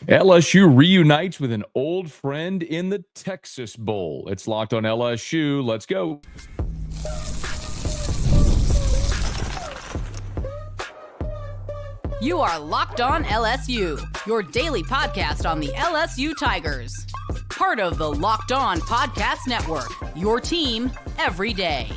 LSU reunites with an old friend in the Texas Bowl. It's Locked on LSU. Let's go. You are Locked on LSU, your daily podcast on the LSU Tigers. Part of the Locked On Podcast Network, your team every day.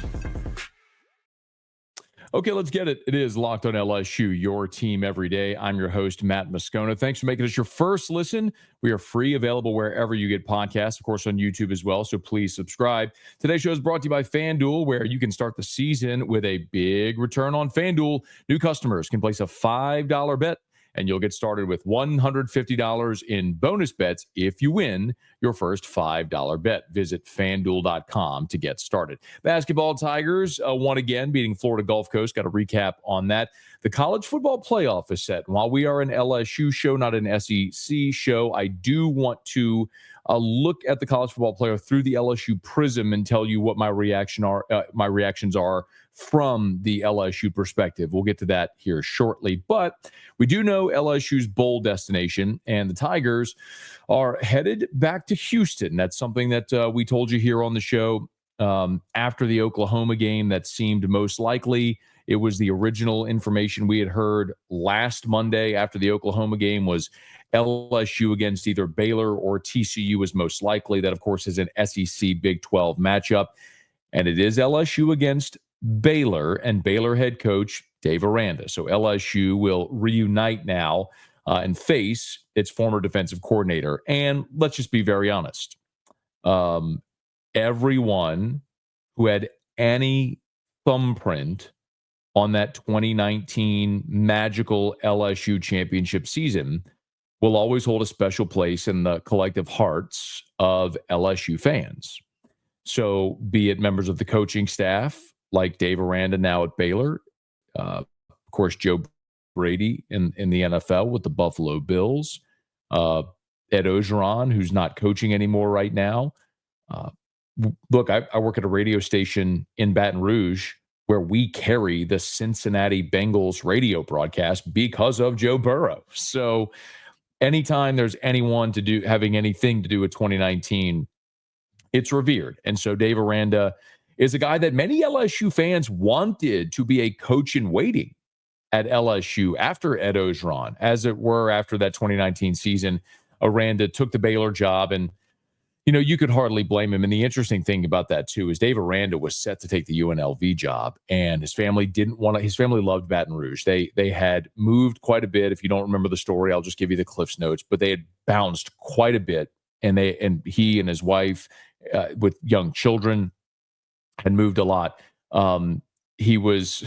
Okay, let's get it. It is Locked on LSU, your team every day. I'm your host, Matt Moscona. Thanks for making us your first listen. We are free, available wherever you get podcasts, of course, on YouTube as well. So please subscribe. Today's show is brought to you by FanDuel, where you can start the season with a big return on FanDuel. New customers can place a $5 bet, and you'll get started with $150 in bonus bets if you win your first $5 bet. Visit FanDuel.com to get started. Basketball Tigers won again, beating Florida Gulf Coast. Got a recap on that. The college football playoff is set. While we are an LSU show, not an SEC show, I do want to look at the college football playoff through the LSU prism and tell you what my reactions are from the LSU perspective. We'll get to that here shortly. But we do know LSU's bowl destination, and the Tigers are headed back to Houston. That's something that we told you here on the show after the Oklahoma game that seemed most likely. It was the original information we had heard last Monday after the Oklahoma game was LSU against either Baylor or TCU was most likely. That, of course, is an SEC Big 12 matchup. And it is LSU against Baylor and Baylor head coach Dave Aranda. So LSU will reunite now and face its former defensive coordinator. And let's just be very honest. Everyone who had any thumbprint on that 2019 magical LSU championship season will always hold a special place in the collective hearts of LSU fans. So be it members of the coaching staff, like Dave Aranda now at Baylor, of course, Joe Brady in the NFL with the Buffalo Bills, Ed Orgeron, who's not coaching anymore right now. Look, I work at a radio station in Baton Rouge where we carry the Cincinnati Bengals radio broadcast because of Joe Burrow. So anytime there's anyone having anything to do with 2019, it's revered. And so Dave Aranda is a guy that many LSU fans wanted to be a coach in waiting at LSU after Ed Orgeron, as it were after that 2019 season. Aranda took the Baylor job, and you could hardly blame him. And the interesting thing about that, too, is Dave Aranda was set to take the UNLV job, and his family didn't want to. His family loved Baton Rouge. They had moved quite a bit. If you don't remember the story, I'll just give you the Cliffs Notes. But they had bounced quite a bit, and he and his wife, with young children, had moved a lot. He was,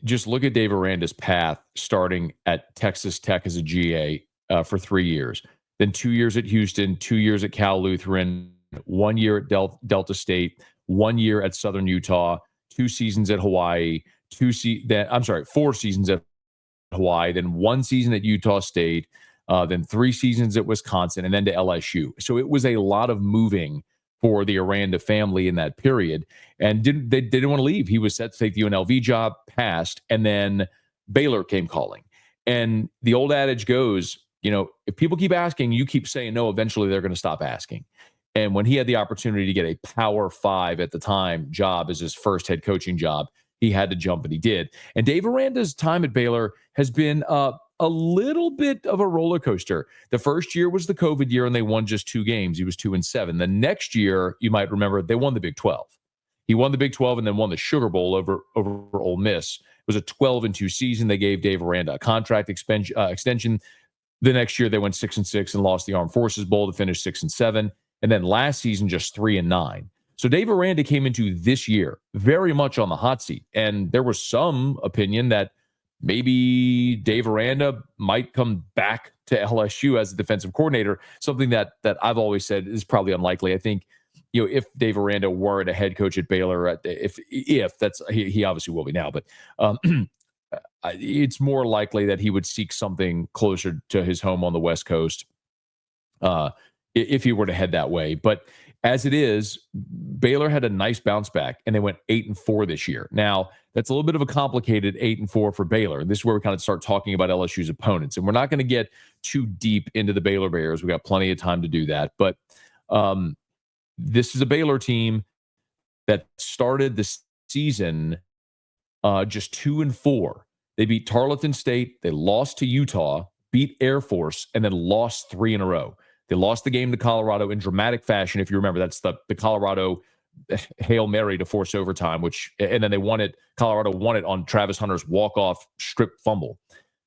just look at Dave Aranda's path starting at Texas Tech as a GA for 3 years. Then 2 years at Houston, 2 years at Cal Lutheran, 1 year at Delta State, 1 year at Southern Utah, 2 seasons at Hawaii, 4 seasons at Hawaii, then 1 season at Utah State, then 3 seasons at Wisconsin, and then to LSU. So it was a lot of moving for the Aranda family in that period, and they didn't want to leave. He was set to take the UNLV job, passed, and then Baylor came calling. And the old adage goes, if people keep asking, you keep saying no, eventually they're going to stop asking. And when he had the opportunity to get a Power 5 at the time job as his first head coaching job, he had to jump, and he did. And Dave Aranda's time at Baylor has been a little bit of a roller coaster. The first year was the COVID year, and they won just 2 games. He was 2-7. The next year, you might remember, they won the Big 12. He won the Big 12 and then won the Sugar Bowl over Ole Miss. It was a 12-2 season. They gave Dave Aranda a contract extension. The next year, they went 6-6 and lost the Armed Forces Bowl to finish 6-7. And then last season, just 3-9. So Dave Aranda came into this year very much on the hot seat. And there was some opinion that maybe Dave Aranda might come back to LSU as a defensive coordinator, something that I've always said is probably unlikely. I think, if Dave Aranda were a head coach at Baylor, if that's, he obviously will be now, but it's more likely that he would seek something closer to his home on the West Coast if he were to head that way. But As it is, Baylor had a nice bounce back, and they went 8-4 this year. Now, that's a little bit of a complicated 8-4 for Baylor. This is where we kind of start talking about LSU's opponents, and we're not going to get too deep into the Baylor Bears. We got plenty of time to do that, but this is a Baylor team that started the season just 2-4. They beat Tarleton State, they lost to Utah, beat Air Force, and then lost 3 in a row. They lost the game to Colorado in dramatic fashion. If you remember, that's the Colorado Hail Mary to force overtime, and then they won it. Colorado won it on Travis Hunter's walk-off strip fumble.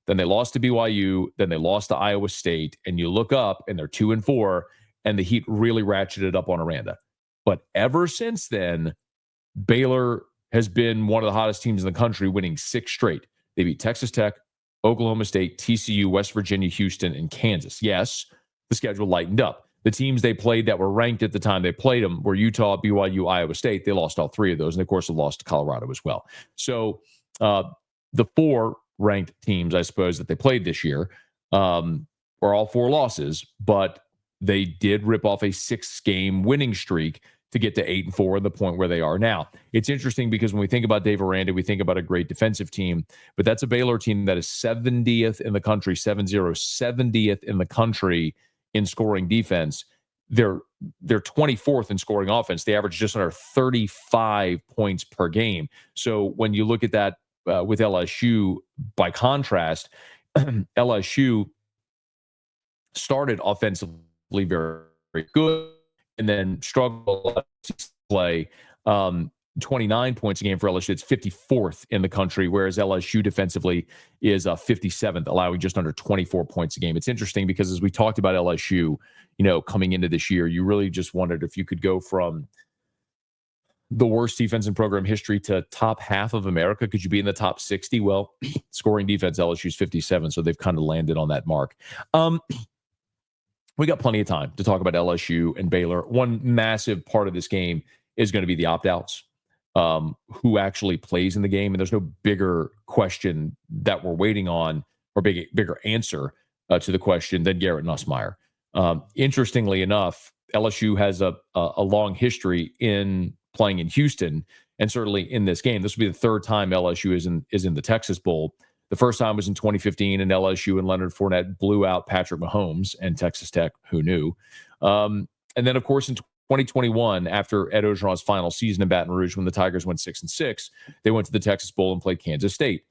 Then they lost to BYU. Then they lost to Iowa State. And you look up, and they're 2-4, and the Heat really ratcheted up on Aranda. But ever since then, Baylor has been one of the hottest teams in the country, winning 6 straight. They beat Texas Tech, Oklahoma State, TCU, West Virginia, Houston, and Kansas. Yes, the schedule lightened up. The teams they played that were ranked at the time they played them were Utah, BYU, Iowa State. They lost all 3 of those, and of course, they lost to Colorado as well. So the 4 ranked teams, I suppose, that they played this year were all 4 losses, but they did rip off a 6-game winning streak to get to 8-4 at the point where they are now. It's interesting because when we think about Dave Aranda, we think about a great defensive team, but that's a Baylor team that is 70th in the country, 70th in the country in scoring defense. They're 24th in scoring offense. They average just under 35 points per game. So when you look at that with LSU, by contrast, LSU started offensively very, very good and then struggled to play. 29 points a game for LSU. It's 54th in the country, whereas LSU defensively is 57th, allowing just under 24 points a game. It's interesting because as we talked about LSU, coming into this year, you really just wondered if you could go from the worst defense in program history to top half of America. Could you be in the top 60? Well, scoring defense, LSU's 57, so they've kind of landed on that mark. We got plenty of time to talk about LSU and Baylor. One massive part of this game is going to be the opt-outs. Who actually plays in the game, and there's no bigger question that we're waiting on or bigger answer to the question than Garrett Nussmeier. Interestingly enough, LSU has a long history in playing in Houston, and certainly in this game. This will be the 3rd time LSU is in the Texas Bowl. The first time was in 2015, and LSU and Leonard Fournette blew out Patrick Mahomes and Texas Tech. Who knew? And then, of course, in 2021, after Ed Orgeron's final season in Baton Rouge, when the Tigers went 6-6, they went to the Texas Bowl and played Kansas State.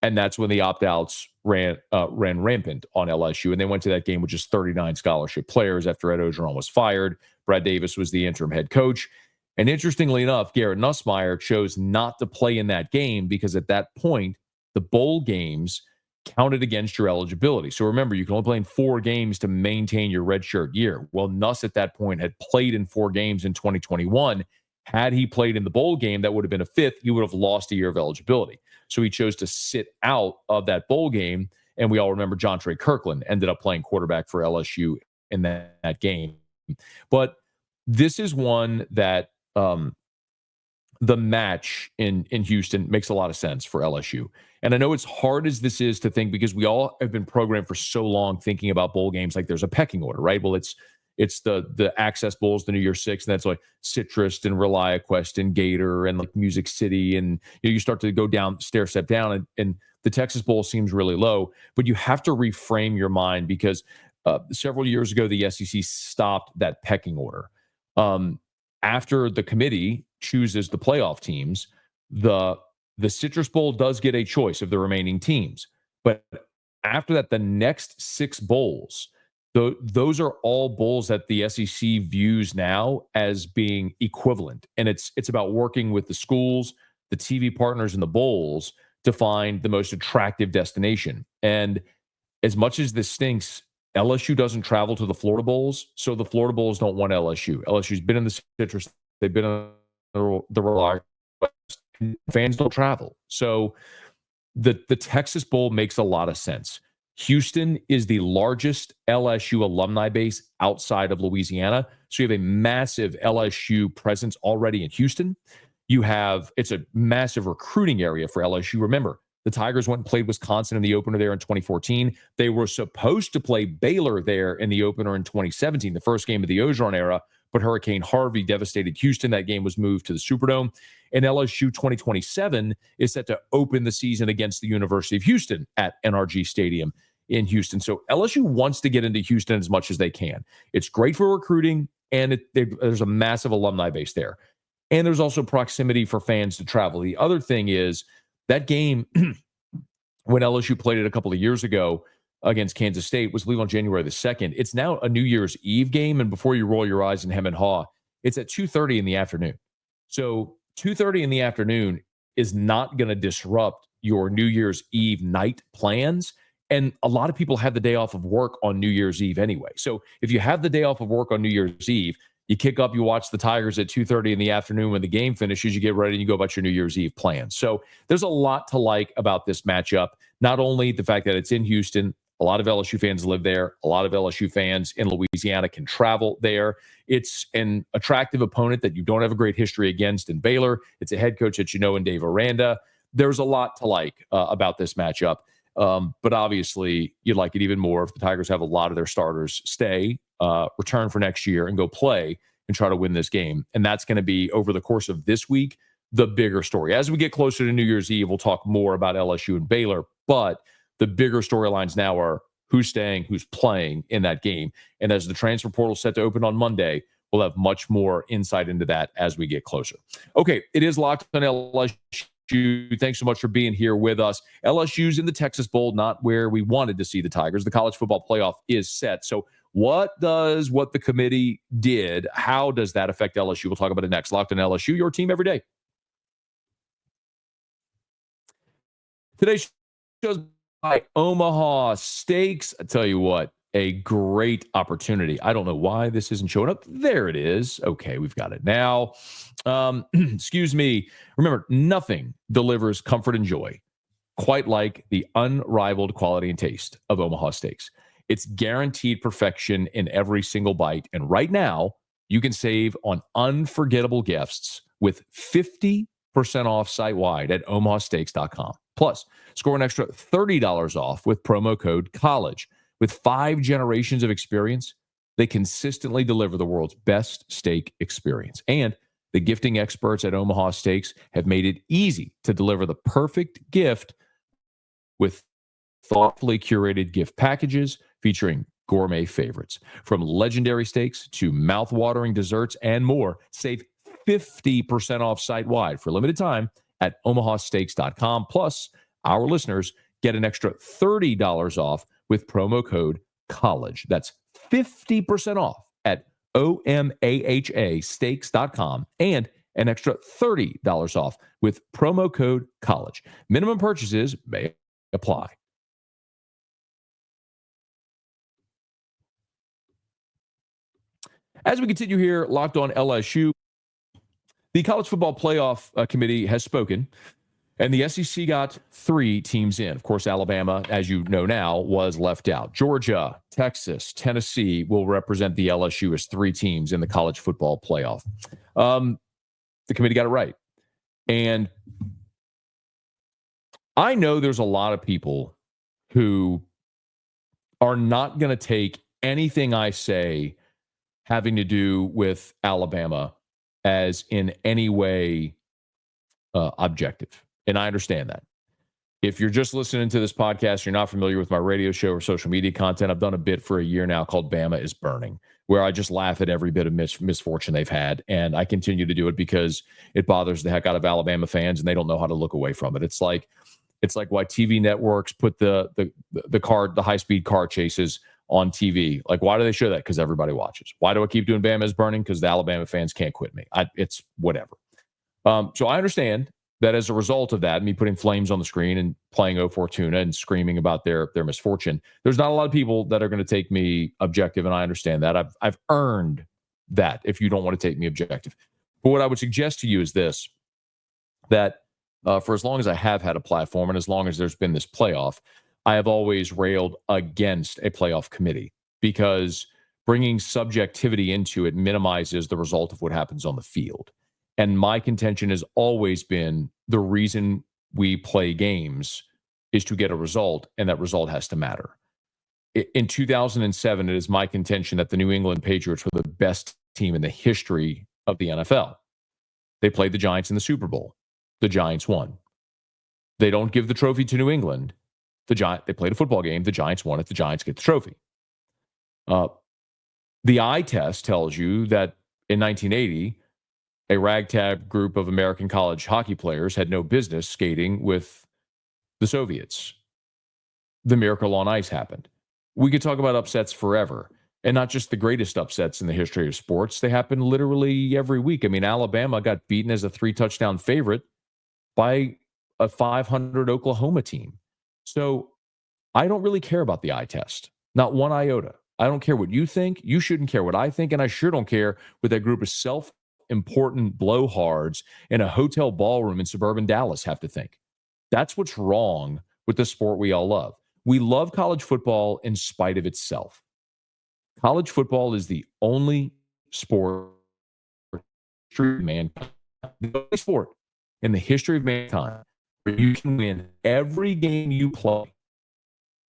And that's when the opt-outs ran rampant on LSU. And they went to that game with just 39 scholarship players after Ed Orgeron was fired. Brad Davis was the interim head coach. And interestingly enough, Garrett Nussmeier chose not to play in that game because at that point, the bowl games counted against your eligibility. So remember, you can only play in 4 games to maintain your redshirt year. Well, Nuss at that point had played in 4 games in 2021. Had he played in the bowl game, that would have been a 5th. He would have lost a year of eligibility. So he chose to sit out of that bowl game. And we all remember John Trey Kirkland ended up playing quarterback for LSU in that game. But this is one that the match in Houston makes a lot of sense for LSU. And I know it's hard as this is to think because we all have been programmed for so long thinking about bowl games like there's a pecking order, right? Well, it's the Access Bowls, the New Year's Six, and that's like Citrus and ReliaQuest and Gator and like Music City. And you start to go down, step down, and the Texas Bowl seems really low. But you have to reframe your mind because several years ago, the SEC stopped that pecking order. After the committee chooses the playoff teams, the Citrus Bowl does get a choice of the remaining teams. But after that, the next 6 bowls, those are all bowls that the SEC views now as being equivalent. And it's about working with the schools, the TV partners, and the bowls to find the most attractive destination. And as much as this stinks, LSU doesn't travel to the Florida Bowls, so the Florida Bowls don't want LSU. LSU's been in the Citrus. They've been in the ReliaQuest. Fans don't travel. So the Texas Bowl makes a lot of sense. Houston is the largest LSU alumni base outside of Louisiana. So you have a massive LSU presence already in Houston. It's a massive recruiting area for LSU. Remember, the Tigers went and played Wisconsin in the opener there in 2014. They were supposed to play Baylor there in the opener in 2017, the first game of the Orgeron era, but Hurricane Harvey devastated Houston. That game was moved to the Superdome. And LSU 2027 is set to open the season against the University of Houston at NRG Stadium in Houston. So LSU wants to get into Houston as much as they can. It's great for recruiting, and there's a massive alumni base there. And there's also proximity for fans to travel. The other thing is that game, when LSU played it a couple of years ago against Kansas State, was, I believe, on January the 2nd. It's now a New Year's Eve game, and before you roll your eyes and hem and haw, it's at 2:30 in the afternoon. So 2:30 in the afternoon is not going to disrupt your New Year's Eve night plans. And a lot of people have the day off of work on New Year's Eve anyway. So if you have the day off of work on New Year's Eve, you kick up, you watch the Tigers at 2:30 in the afternoon. When the game finishes, you get ready and you go about your New Year's Eve plans. So there's a lot to like about this matchup. Not only the fact that it's in Houston, a lot of LSU fans live there. A lot of LSU fans in Louisiana can travel there. It's an attractive opponent that you don't have a great history against in Baylor. It's a head coach that you know in Dave Aranda. There's a lot to like about this matchup. But obviously, you'd like it even more if the Tigers have a lot of their starters stay, return for next year, and go play and try to win this game. And that's going to be, over the course of this week, the bigger story. As we get closer to New Year's Eve, we'll talk more about LSU and Baylor. But the bigger storylines now are who's staying, who's playing in that game. And as the transfer portal is set to open on Monday, we'll have much more insight into that as we get closer. Okay, it is Locked on LSU. Thanks so much for being here with us. LSU's in the Texas Bowl, not where we wanted to see the Tigers. The college football playoff is set. So what the committee did, how does that affect LSU? We'll talk about it next. Locked on LSU, your team every day. Today's show is by Omaha Steaks. I tell you what, a great opportunity. I don't know why this isn't showing up. There it is. Okay, we've got it now. Excuse me. Remember, nothing delivers comfort and joy quite like the unrivaled quality and taste of Omaha Steaks. It's guaranteed perfection in every single bite. And right now, you can save on unforgettable gifts with 50% off site-wide at omahasteaks.com. Plus, score an extra $30 off with promo code COLLEGE. With 5 generations of experience, they consistently deliver the world's best steak experience. And the gifting experts at Omaha Steaks have made it easy to deliver the perfect gift with thoughtfully curated gift packages featuring gourmet favorites. From legendary steaks to mouth-watering desserts and more, save 50% off site-wide for a limited time at omahasteaks.com. Plus, our listeners get an extra $30 off with promo code COLLEGE. That's 50% off at omahasteaks.com and an extra $30 off with promo code COLLEGE. Minimum purchases may apply. As we continue here, Locked on LSU, the College Football Playoff Committee has spoken, and the SEC got 3 teams in. Of course, Alabama, as you know now, was left out. Georgia, Texas, Tennessee will represent the LSU as 3 teams in the College Football Playoff. The committee got it right. And I know there's a lot of people who are not going to take anything I say having to do with Alabama as in any way objective. And I understand that. If you're just listening to this podcast, you're not familiar with my radio show or social media content, I've done a bit for a year now called Bama is Burning, where I just laugh at every bit of misfortune they've had. And I continue to do it because it bothers the heck out of Alabama fans and they don't know how to look away from it. It's like why TV networks put the high-speed car chases on TV. Like, why do they show that? Because everybody watches. Why do I keep doing Bama is Burning? Because the Alabama fans can't quit me. It's whatever. So I understand that as a result of that, me putting flames on the screen and playing 0 Fortuna and screaming about their misfortune, there's not a lot of people that are going to take me objective, and I understand that. I've earned that if you don't want to take me objective. But what I would suggest to you is this, that for as long as I have had a platform and as long as there's been this playoff, I have always railed against a playoff committee because bringing subjectivity into it minimizes the result of what happens on the field. And my contention has always been the reason we play games is to get a result, and that result has to matter. In 2007, it is my contention that the New England Patriots were the best team in the history of the NFL. They played the Giants in the Super Bowl. The Giants won. They don't give the trophy to New England. They played a football game. The Giants won it. The Giants get the trophy. The eye test tells you that in 1980, a ragtag group of American college hockey players had no business skating with the Soviets. The Miracle on Ice happened. We could talk about upsets forever, and not just the greatest upsets in the history of sports. They happen literally every week. I mean, Alabama got beaten as a 3-touchdown favorite by a 500 Oklahoma team. So I don't really care about the eye test, not one iota. I don't care what you think. You shouldn't care what I think. And I sure don't care what that group of self-important blowhards in a hotel ballroom in suburban Dallas have to think. That's what's wrong with the sport we all love. We love college football in spite of itself. College football is the only sport in the history of mankind where you can win every game you play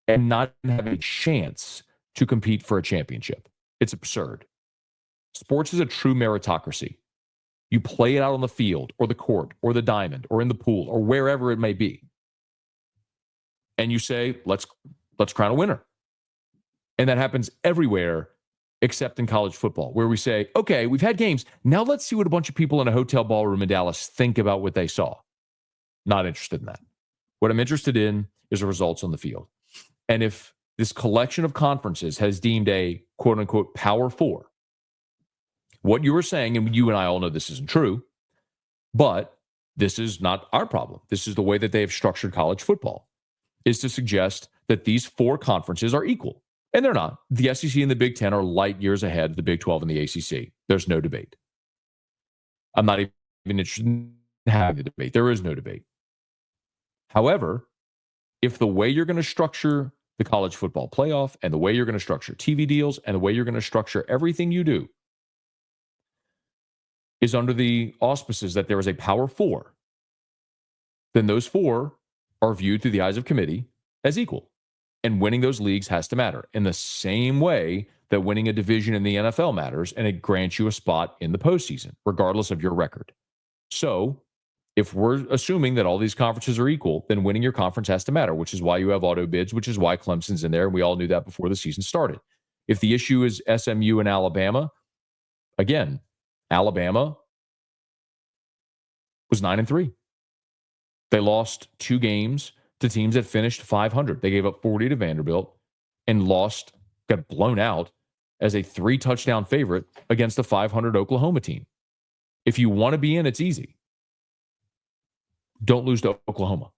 and not have a chance to compete for a championship. It's absurd. Sports is a true meritocracy. You play it out on the field or the court or the diamond or in the pool or wherever it may be. And you say, let's crown a winner. And that happens everywhere except in college football, where we say, okay, we've had games. Now let's see what a bunch of people in a hotel ballroom in Dallas think about what they saw. Not interested in that. What I'm interested in is the results on the field. And if this collection of conferences has deemed a quote unquote Power Four, what you were saying, and you and I all know this isn't true, but this is not our problem. This is the way that they have structured college football, is to suggest that these four conferences are equal. And they're not. The SEC and the Big Ten are light years ahead of the Big 12 and the ACC. There's no debate. I'm not even interested in having the debate. There is no debate. However, if the way you're going to structure the college football playoff and the way you're going to structure TV deals and the way you're going to structure everything you do is under the auspices that there is a Power Four, then those four are viewed through the eyes of committee as equal. And winning those leagues has to matter in the same way that winning a division in the NFL matters, and it grants you a spot in the postseason, regardless of your record. So if we're assuming that all these conferences are equal, then winning your conference has to matter, which is why you have auto bids, which is why Clemson's in there. And we all knew that before the season started. If the issue is SMU and Alabama, again, Alabama was 9-3. They lost 2 games to teams that finished 500. They gave up 40 to Vanderbilt and got blown out as a 3-touchdown favorite against a 500 Oklahoma team. If you want to be in, it's easy. Don't lose to Oklahoma.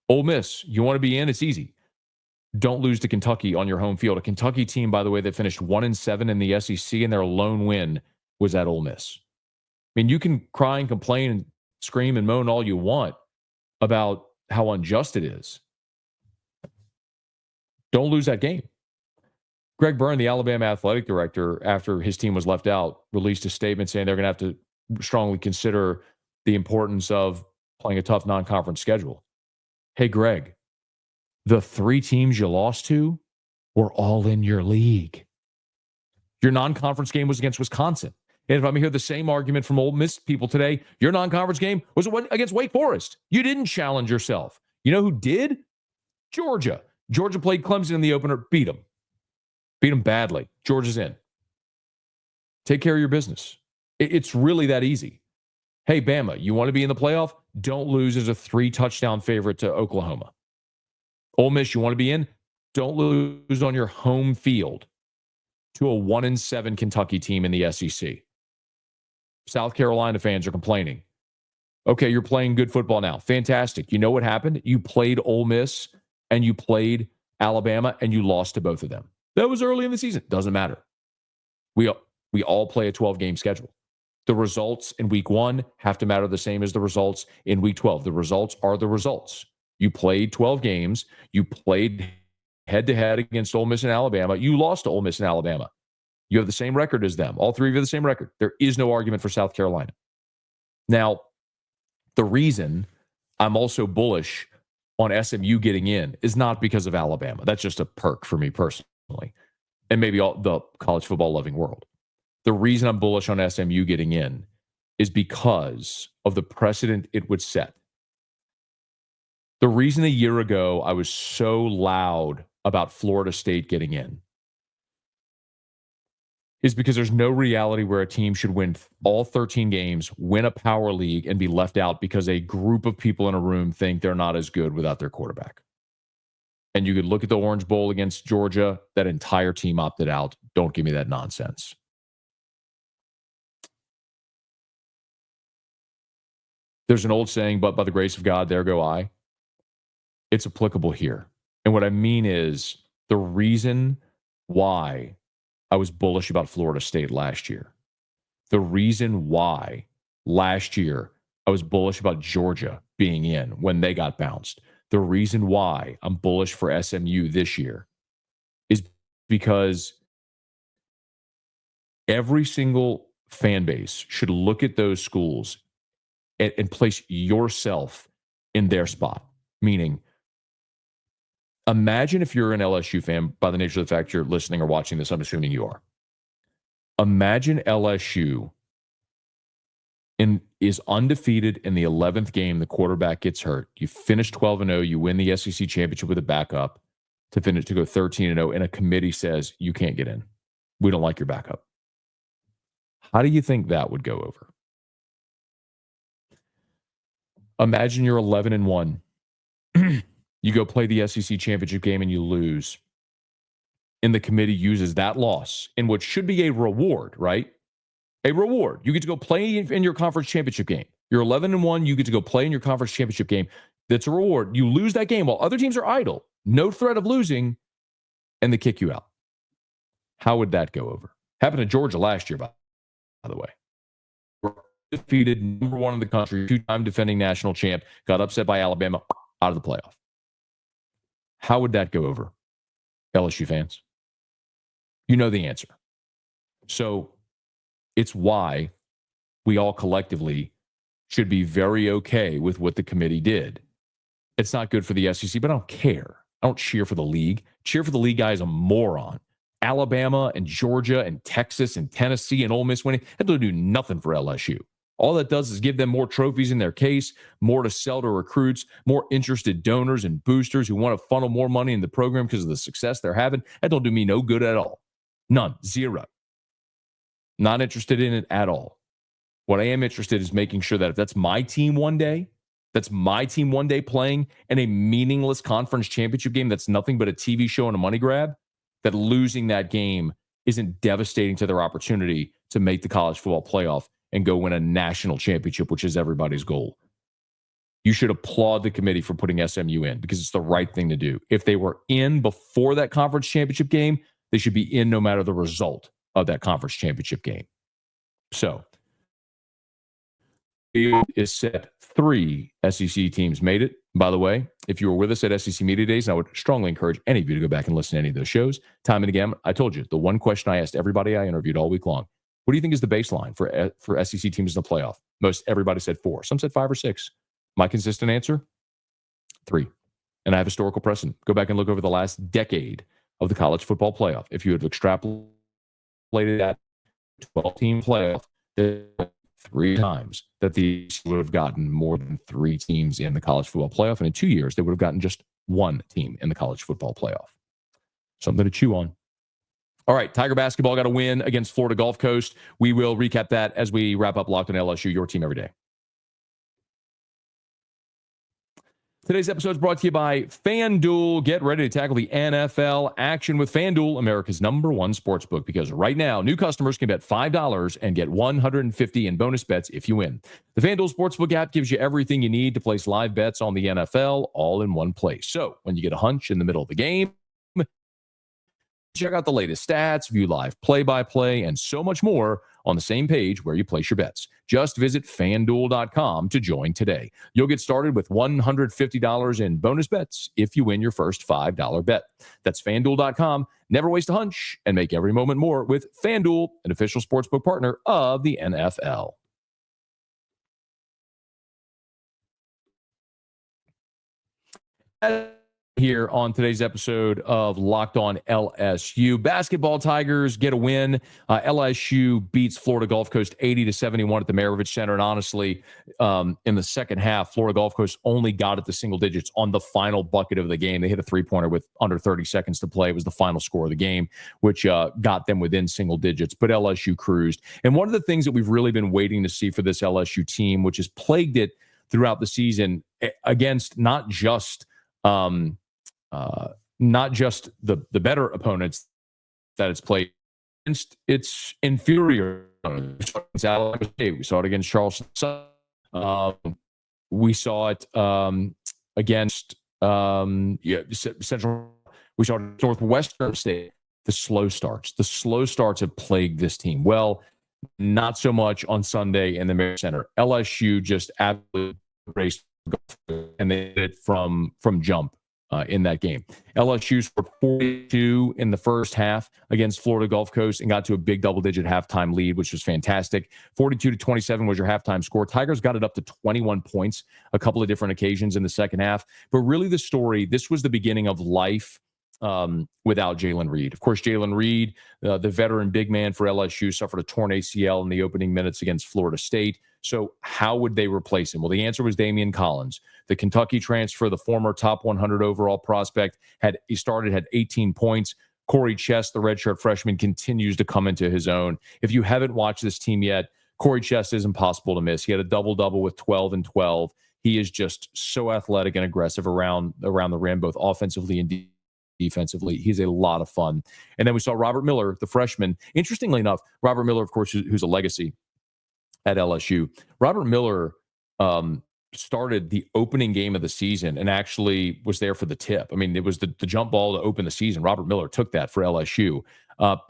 Ole Miss, you want to be in, it's easy. Don't lose to Kentucky on your home field. A Kentucky team, by the way, that finished 1-7 in the SEC, and their lone win was at Ole Miss. I mean, you can cry and complain and scream and moan all you want about how unjust it is. Don't lose that game. Greg Byrne, the Alabama athletic director, after his team was left out, released a statement saying they're going to have to strongly consider the importance of playing a tough non-conference schedule. Hey, Greg, the 3 teams you lost to were all in your league. Your non-conference game was against Wisconsin. And if I'm hear the same argument from Ole Miss people today, your non-conference game was against Wake Forest. You didn't challenge yourself. You know who did? Georgia. Georgia played Clemson in the opener, beat them. Beat them badly. Georgia's in. Take care of your business. It's really that easy. Hey, Bama, you want to be in the playoff? Don't lose as a 3-touchdown favorite to Oklahoma. Ole Miss, you want to be in? Don't lose on your home field to a 1-7 Kentucky team in the SEC. South Carolina fans are complaining. Okay, you're playing good football now. Fantastic. You know what happened? You played Ole Miss and you played Alabama and you lost to both of them. That was early in the season. Doesn't matter. We all play a 12-game schedule. The results in week 1 have to matter the same as the results in week 12. The results are the results. You played 12 games. You played head-to-head against Ole Miss and Alabama. You lost to Ole Miss and Alabama. You have the same record as them. All 3 of you have the same record. There is no argument for South Carolina. Now, the reason I'm also bullish on SMU getting in is not because of Alabama. That's just a perk for me personally, and maybe all the college football loving world. The reason I'm bullish on SMU getting in is because of the precedent it would set. The reason a year ago I was so loud about Florida State getting in is because there's no reality where a team should win all 13 games, win a power league, and be left out because a group of people in a room think they're not as good without their quarterback. And you could look at the Orange Bowl against Georgia. That entire team opted out. Don't give me that nonsense. There's an old saying, but by the grace of God, there go I. It's applicable here. And what I mean is the reason why I was bullish about Florida State last year, the reason why last year I was bullish about Georgia being in when they got bounced, the reason why I'm bullish for SMU this year is because every single fan base should look at those schools and place yourself in their spot. Meaning, imagine if you're an LSU fan, by the nature of the fact you're listening or watching this, I'm assuming you are. Imagine LSU is undefeated in the 11th game. The quarterback gets hurt. You finish 12-0. You win the SEC championship with a backup to finish to go 13-0, and a committee says you can't get in. We don't like your backup. How do you think that would go over? Imagine you're 11-1. You go play the SEC championship game and you lose. And the committee uses that loss in what should be a reward, right? A reward. You get to go play in your conference championship game. You're 11-1. You get to go play in your conference championship game. That's a reward. You lose that game while other teams are idle. No threat of losing. And they kick you out. How would that go over? Happened to Georgia last year, by the way. Defeated, number one in the country, two-time defending national champ, got upset by Alabama, out of the playoff. How would that go over, LSU fans? You know the answer. So it's why we all collectively should be very okay with what the committee did. It's not good for the SEC, but I don't care. I don't cheer for the league. Cheer for the league guy is a moron. Alabama and Georgia and Texas and Tennessee and Ole Miss winning, that doesn't do nothing for LSU. All that does is give them more trophies in their case, more to sell to recruits, more interested donors and boosters who want to funnel more money in the program because of the success they're having. That don't do me no good at all. None. Zero. Not interested in it at all. What I am interested in is making sure that if that's my team one day playing in a meaningless conference championship game that's nothing but a TV show and a money grab, that losing that game isn't devastating to their opportunity to make the college football playoff and go win a national championship, which is everybody's goal. You should applaud the committee for putting SMU in because it's the right thing to do. If they were in before that conference championship game, they should be in no matter the result of that conference championship game. So, it is set. 3 SEC teams made it. By the way, if you were with us at SEC Media Days, I would strongly encourage any of you to go back and listen to any of those shows. Time and again, I told you, the one question I asked everybody I interviewed all week long, what do you think is the baseline for SEC teams in the playoff? Most everybody said 4. Some said 5 or 6. My consistent answer, 3. And I have historical precedent. Go back and look over the last decade of the college football playoff. If you had extrapolated that 12-team playoff, there are 3 times that these would have gotten more than 3 teams in the college football playoff. And in 2 years, they would have gotten just 1 team in the college football playoff. Something to chew on. All right, Tiger basketball got a win against Florida Gulf Coast. We will recap that as we wrap up Locked on LSU, your team every day. Today's episode is brought to you by FanDuel. Get ready to tackle the NFL action with FanDuel, America's #1 sportsbook, because right now, new customers can bet $5 and get $150 in bonus bets if you win. The FanDuel Sportsbook app gives you everything you need to place live bets on the NFL all in one place. So when you get a hunch in the middle of the game, check out the latest stats, view live play-by-play, and so much more on the same page where you place your bets. Just visit FanDuel.com to join today. You'll get started with $150 in bonus bets if you win your first $5 bet. That's FanDuel.com. Never waste a hunch and make every moment more with FanDuel, an official sportsbook partner of the NFL. here on today's episode of Locked On LSU. Basketball Tigers get a win. LSU beats Florida Gulf Coast 80-71 at the Maravich Center. And honestly, in the second half, Florida Gulf Coast only got it to single digits on the final bucket of the game. They hit a three-pointer with under 30 seconds to play. It was the final score of the game, which got them within single digits. But LSU cruised. And one of the things that we've really been waiting to see for this LSU team, which has plagued it throughout the season against not just the better opponents that it's played against, its inferior opponents. We saw it against Charleston. We saw it against Central. We saw it at Northwestern State. The slow starts have plagued this team. Well, not so much on Sunday in the Maravich Center. LSU just absolutely raced, and they did it from jump. In that game, LSU scored 42 in the first half against Florida Gulf Coast and got to a big double-digit halftime lead, which was fantastic. 42-27 was your halftime score. Tigers got it up to 21 points a couple of different occasions in the second half. But really the story, this was the beginning of life without Jalen Reed. Of course, Jalen Reed, the veteran big man for LSU, suffered a torn ACL in the opening minutes against Florida State. So how would they replace him? Well, the answer was Damian Collins, the Kentucky transfer, the former top 100 overall prospect. He had 18 points. Corey Chess, the redshirt freshman, continues to come into his own. If you haven't watched this team yet, Corey Chess is impossible to miss. He had a double-double with 12 and 12. He is just so athletic and aggressive around the rim, both offensively and defensively. He's a lot of fun. And then we saw Robert Miller, the freshman. Interestingly enough, Robert Miller, of course, who's a legacy at LSU. Robert Miller started the opening game of the season and actually was there for the tip. I mean, it was the jump ball to open the season. Robert Miller took that for LSU. But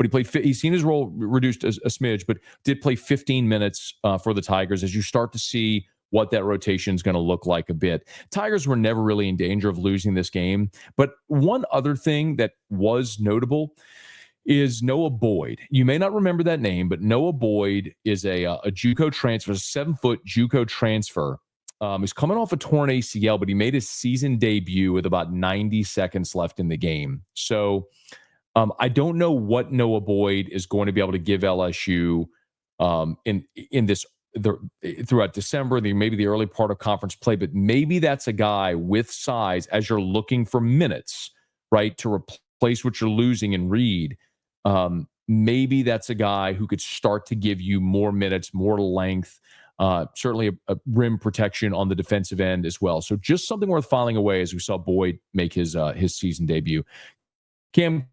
he's seen his role reduced a smidge, but did play 15 minutes for the Tigers as you start to see what that rotation is going to look like a bit. Tigers were never really in danger of losing this game. But one other thing that was notable is Noah Boyd. You may not remember that name, but Noah Boyd is a JUCO transfer, a 7-foot JUCO transfer. He's coming off a torn ACL, but he made his season debut with about 90 seconds left in the game. So I don't know what Noah Boyd is going to be able to give LSU in this throughout December, maybe the early part of conference play, but maybe that's a guy with size as you're looking for minutes, right, to replace what you're losing in Reed. Maybe that's a guy who could start to give you more minutes, more length, certainly a rim protection on the defensive end as well. So just something worth filing away as we saw Boyd make his season debut. Cam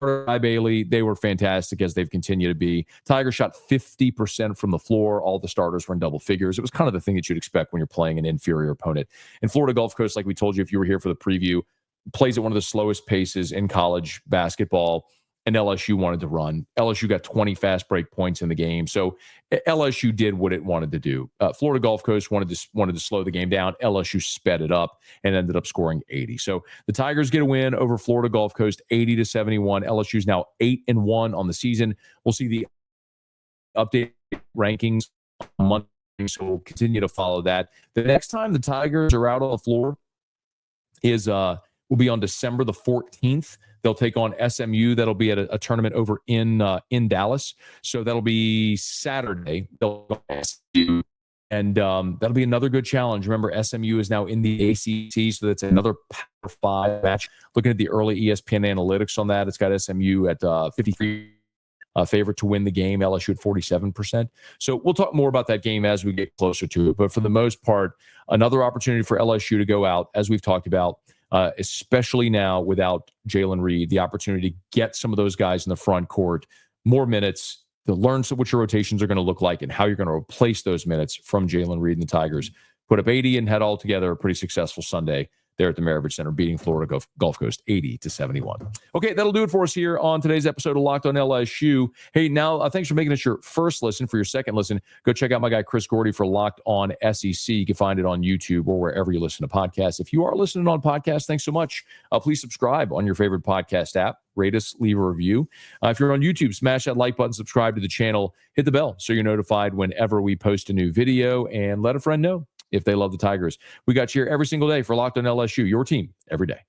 Bailey, they were fantastic as they've continued to be. Tigers shot 50% from the floor. All the starters were in double figures. It was kind of the thing that you'd expect when you're playing an inferior opponent. And Florida Gulf Coast, like we told you if you were here for the preview, plays at one of the slowest paces in college basketball, and LSU wanted to run. LSU got 20 fast break points in the game. So LSU did what it wanted to do. Florida Gulf Coast wanted to slow the game down. LSU sped it up and ended up scoring 80. So the Tigers get a win over Florida Gulf Coast, 80-71. LSU is now 8-1 on the season. We'll see the updated rankings on Monday, so we'll continue to follow that. The next time the Tigers are out on the floor will be on December the 14th. They'll take on SMU. That'll be at a tournament over in Dallas. So that'll be Saturday. They'll go to SMU, and that'll be another good challenge. Remember, SMU is now in the ACC, so that's another Power 5 match. Looking at the early ESPN analytics on that, it's got SMU at 53 favorite to win the game. LSU at 47%. So we'll talk more about that game as we get closer to it. But for the most part, another opportunity for LSU to go out, as we've talked about, especially now without Jalen Reed, the opportunity to get some of those guys in the front court more minutes, to learn what your rotations are going to look like and how you're going to replace those minutes from Jalen Reed and the Tigers. Put up 80 and had altogether a pretty successful Sunday there at the Maravich Center, beating Florida Gulf Coast 80-71. Okay, that'll do it for us here on today's episode of Locked on LSU. Hey, now, thanks for making us your first listen. For your second listen, go check out my guy Chris Gordy for Locked on SEC. You can find it on YouTube or wherever you listen to podcasts. If you are listening on podcasts, thanks so much. Please subscribe on your favorite podcast app. Rate us, leave a review. If you're on YouTube, smash that like button, subscribe to the channel, hit the bell so you're notified whenever we post a new video, and let a friend know if they love the Tigers. We got you here every single day for Locked on LSU, your team every day.